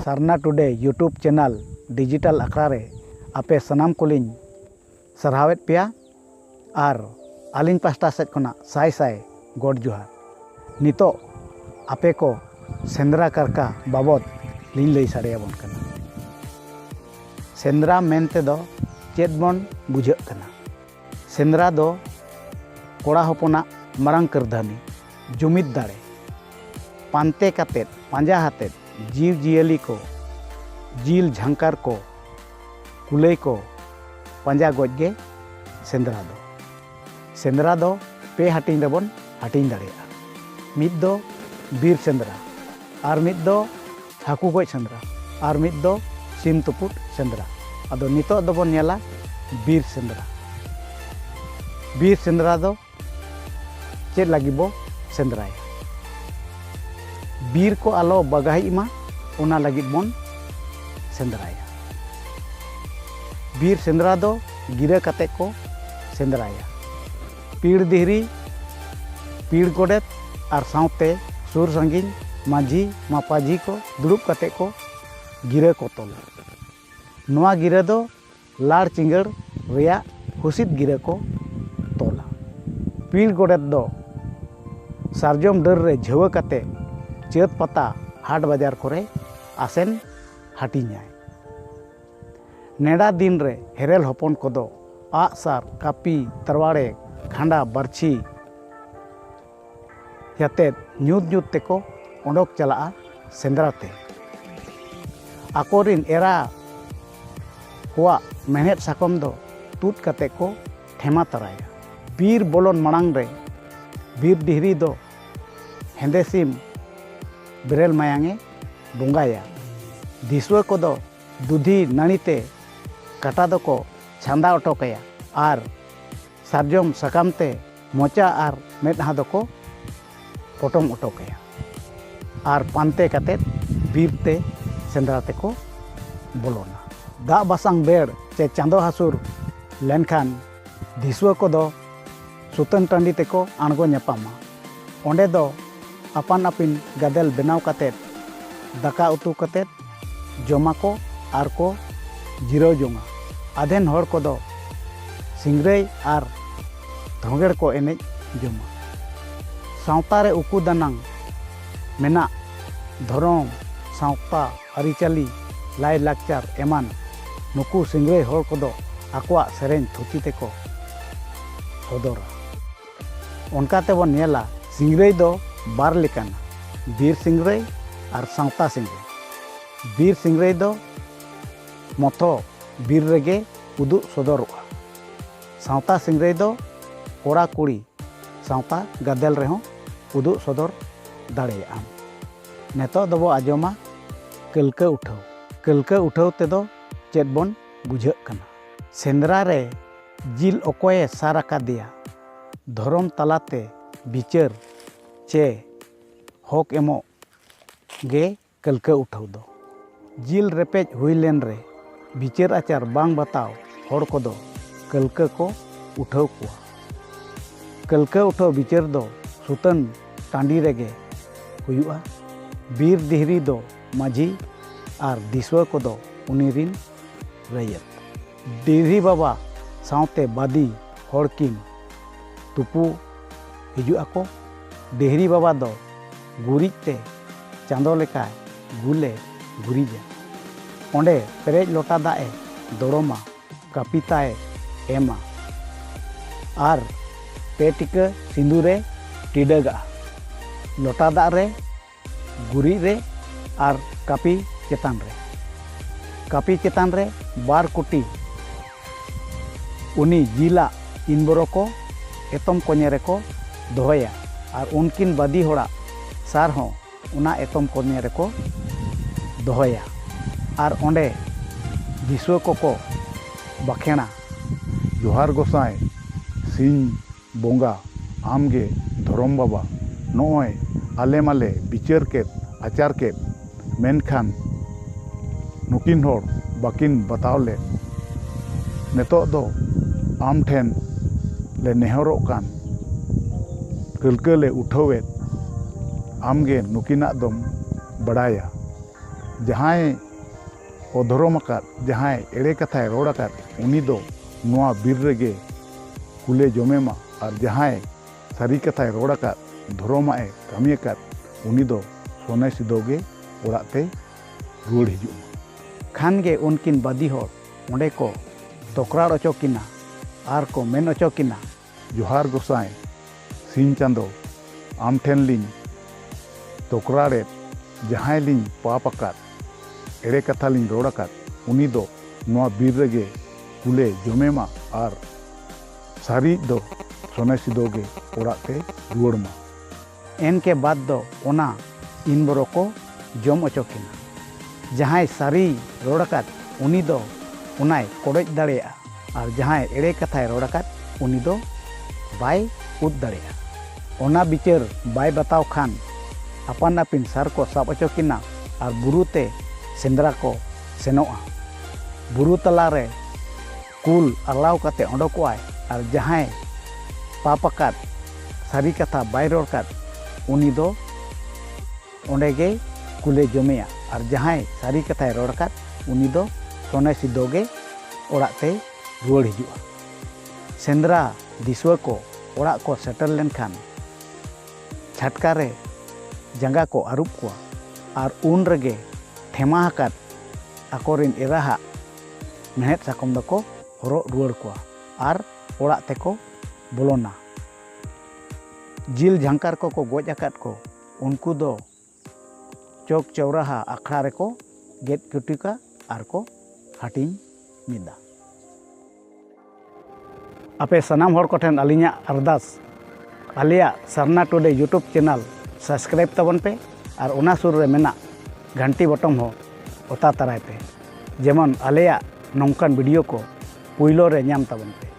Sarna today YouTube channel digital Akhra रे आपे सनाम calling सरहावेत पेया और आलिंग पास्टा सेट खना साय साय गोड जोहार नितो आपे को सेंद्रा करका बाबद लिंग लई साड़ेयाबोन कना। सेंद्रा मेनते दो चेद बन बुझाग कना। सेंद्रा दो कोड़ा हपना मारांग करधानी जुमिद दाड़े पानते कातेत पांजा हातेत जीव जियली को जील झंकार को कुलई को पांजा गजगे सेंद्रा दो पे हाटिंग रेबन हाटिंग दाड़ेया। मिद दो बीर सेंद्रा और मिद दो हाकू गज सेंद्रा और मिद दो सिम तुपुट सेंद्रा। अदो नितो दोबन नेला बीर सेंद्रा दो चेद लगी बो सेंद्राया। बीर को आलो बगाही मा उना लगी बन सेंद्राया। बीर सेंद्रा दो गिरा कते को सेंद्राया। पीड़ दिहरी पीड़ गोडेत और साउते सुर संगिन माझी मापाजी को दुड़ुब कते को गिरा को तोला। नोआ गिरा दो लाड़ चिंगड़ रेया हुसित गिरा को तोला। पीड़ गोडेत दो सारजम डर रे झुआ कते चेत पता हाट बाजार करे आसेन हाटिኛय। नेड़ा दिन रे हेरेल हपन कोदो आग सार कापी तरवाड़े खांडा बरछी याते ᱧᱩᱛ ᱧᱩᱛ तेको ओंडोक चला सेंद्राते। आकोरिन एरा कोआ मेहनत साकम दो तूत कते को ठेमा तराया। बीर बोलन मांग रे बीर डिहरी दो हेंदे सिम बेरेल मायांगे बोंगाया। दिसुआ को दो दुधी नानीते काटा दो को छांदा अटोकया और सारजम सकामते मोचा और मेदहा दो को पटम अटोकया और पानते कते बीरते सेंद्राते को बोलोना। दा बासांग बेड़ चे चांदो हासुर लेनखान दिसुआ को दो सुतन टांडी तेको आणगो ñaपामा। ओंडे दो आपान आपिन गादेल बेनाव कते दाका उतु कते जमा को आर को जिरो जोंगा। आधेन हर को दो सिंगरई और धोंगेड़ को एनेज जमा। सावता रे उकू दानांग मेना धोरोम सावता आरिचाली लाई लाकचार एमान नुकू सिंगरई हर को दो आकुआ सेरेन थुती तेको सदरा। उनकाते बन नेला सिंगरई दो बार लेकाना बीर सिंगरई और सावता सिंगरई। बीर सिंगरई दो मथो बीर रेगे उदु सदरोगा। सावता सिंगरई दो कोड़ा कुड़ी सावता गादेल रेहों उदु सदर दाड़ेया। नेतो दबो आजमा कलका उठाव। कलका उठाव तेदो चेद बन बुझाग कना। सेंद्रा रे जिल ओकोये सार आकादिया धरम तलाते बिचार चे हक एमो गे कलका उठाव दो। जिल रेपेज हुईलेन रे बिचार आचार बांग बताव हर को दो कलका को उठाव कुआ। कलका उठाव बिचार दो सुतन टांडी रेगे हुयुआ। बीर दिहरी दो माझी और दिसुआ को दो उनीरिन रैयत। डिहरी बाबा सावते बादी हड़किन तुपु हिजुआ को। डिहरी बाबा दो गुरिजते चांदो लेका गुले गुरिजा। ओंडे पेरेज लोटा दाए दड़ोमा कापिताए एमा और पे टिका सिंदूरे टिडगा। लोटा दा रे गुरी रे और कापी चेतान रे बार कुटी उनी जिला इनबरो को एतम कोने को दोहया और उनकिन बादी होड़ा सार हों उना एतम कोने को दोहया और ओंडे दिसुआ को बाखेना जोहार गोसाई सिंह बोंगा आमगे धरम बाबा नोय आले माले बिचार के आचार के मेनखान नुकिन होड़ बाकिन बतावले नेतो दो आम ठेन ले नेहरो कान कलका ले उठावेत आमगे नुकिना दम बड़ाया जहां अधर्म जहां एड़े कथा रोड़ उनी दो नोआ बीर रेगे कुले जमेमा और जहां सारी कथा रोड़ धर्मा कमी उनी दो सोने सिदोगे ओड़ाते रुआड़ हिजुमा खान गे उनकिन बादी होर ओंडे को तकरार अचोकिना आर को मेन अचोकिना जोहार गोसाई सिंह चांदो आम ठेन लिंग तकरारे जहां लिंग पाप आकात एड़े कथा लिंग रोड़ आकात उनी दो नोआ बीर रेगे कुले जमेमा और सारी दो सोने सिदोगे ओड़ाते रुआड़मा एनके बाद दो ओना इन बरो को जम अचोकिना जहां सारी रोड़ आकात उनी दो उनाय कोड़ज दाड़ेया और जहां एड़े कथाय रोड़ आकात उनी दो बाय उद दाड़ेया ओना बिचार बाय बताव खान आपान आपिन सार को साब अचोकिना और बुरुते सेंद्रा को सेनोआ बुरु तलारे कुल अलाव काते ओंडोकोआय और जहां पाप आकात सारी कथा बाय रोड़ आकात उनी दो ओंडेगे कुले जमेया और जहां सारी कथाय रोड़ आकात उनी दो सोने सिदोगे ओड़ाते रुआड़ हिजुआ सेंद्रा दिसुआ को ओड़ा को सेटल लेनखान छटका रे जंगा को आरुब को और उन रेगे ठेमा आकात आकोरिन एराहा मेहनत साकम दको हरो रुआड़ को और ओड़ा तेको बोलोना जिल झांकार को गोज आकात को उनको दो चौक चौराहा आखड़ा रेको गेट कुटिका और को हाटिंग मिदा आपे सनाम हर कोठेन अलिया अरदास आलिया Sarna today YouTube channel subscribe तबन पे और ओना सुर रे मेना घंटी बटन हो ओता तराय पे जेमन आलिया नौकान वीडियो को पुइलो रे नाम तबन पे।